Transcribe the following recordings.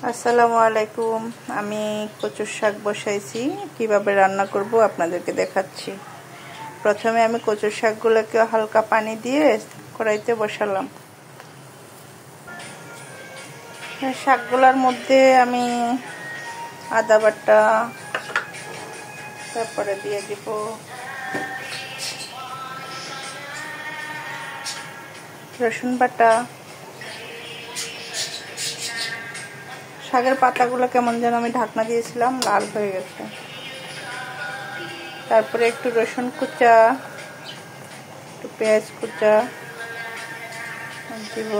আসসালামু আলাইকুম। আমি কচুর শাক বসাইছি, কিভাবে রান্না করব আপনাদেরকে দেখাচ্ছি। প্রথমে আমি কচুর শাকগুলোকে হালকা পানি দিয়ে কড়াইতে বসালাম। শাকগুলোর মধ্যে আমি আদা বাটা, তারপরে দিয়ে দিব রসুন বাটা। শাকের পাতাগুলো কেমন যেন আমি ঢাকনা দিয়েছিলাম, লাল হয়ে গেছে। তারপরে একটু রসুন কুচা, একটু পেঁয়াজ কুচা দিব,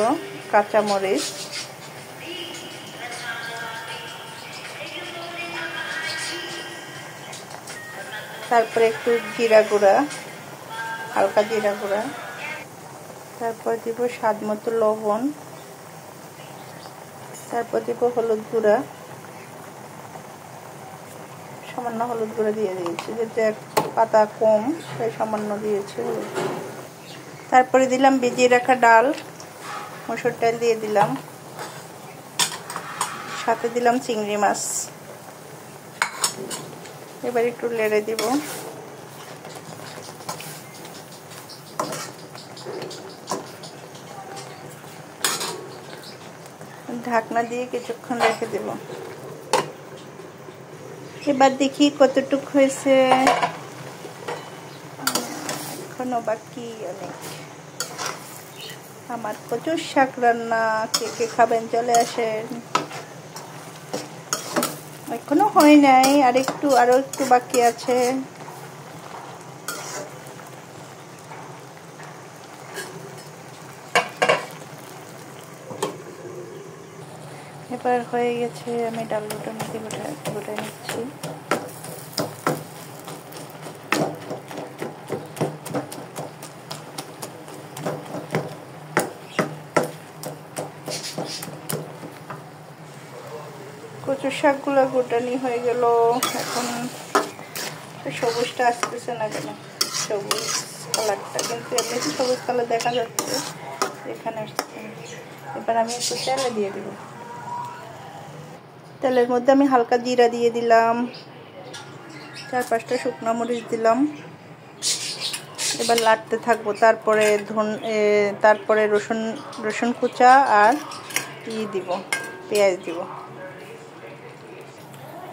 কাঁচামরিচ, তারপরে একটু জিরা গুঁড়া, হালকা জিরা গুঁড়া, তারপর দিব স্বাদ মতো লবণ, তারপর দিব হলুদ গুঁড়া, সামান্য হলুদ গুঁড়া দিয়ে দিয়েছি, যেহেতু এক পাতা কম তাই সামান্য দিয়েছি হলুদ। তারপরে দিলাম ভিজিয়ে রাখা ডাল, মসুর ডাল দিয়ে দিলাম, সাথে দিলাম চিংড়ি মাছ। এবার একটু নেড়ে দিব। ঢাকনা দিয়ে কিছুক্ষণ রেখে দেব। এবার দেখি কতটুকু হয়েছে, এখনো বাকি অনেক। আমার কচুর শাক রান্না কে কে খাবেন চলে আসেন। এখনো হয় নাই, আরো একটু বাকি আছে। এবার হয়ে গেছে, আমি ডালটা নিতে গোটায় নিচ্ছি। কচুর শাকগুলো গোটানি হয়ে গেল। এখন সবুজটা আসতেছে না কেন, সবুজ কালারটা, কিন্তু এমনিতে সবুজ কালার দেখা যাচ্ছে, এখানে আসছে। এবার আমি একটু তেলে দিয়ে দিব। তেলের মধ্যে আমি হালকা জিরা দিয়ে দিলাম, 4-5টা শুকনো মরিচ দিলাম। এবার লাড়তে থাকবো। তারপরে রসুন কুচা আর দিব, পেঁয়াজ দিব।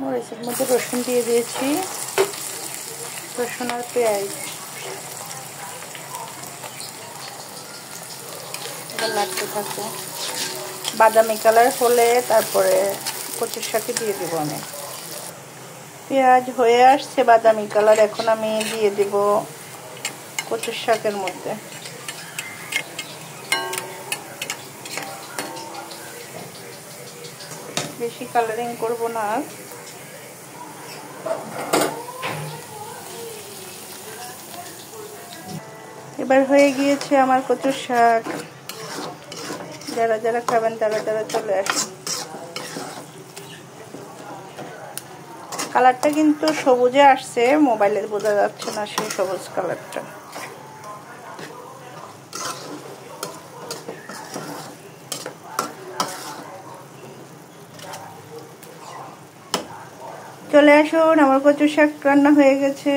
মরিচের মধ্যে রসুন দিয়ে দিয়েছি, রসুন আর পেঁয়াজ। এবার লাড়তে থাকবো। বাদামি কালার হলে তারপরে কচুর শাকে দিয়ে দিব আমি। পেঁয়াজ হয়ে আসছে বাদামি কালার, এখন আমি দিয়ে দিব কচুর শাকের মধ্যে। বেশি কালারিং করব না। এবার হয়ে গিয়েছে আমার কচুর শাক। যারা যারা খাবেন তারা চলে আসেন। কালারটা কিন্তু সবুজে আসছে, মোবাইলে বোঝা যাচ্ছে না সেই সবুজ কালারটা। চলে আসুন, আমার কচুর শাক রান্না হয়ে গেছে।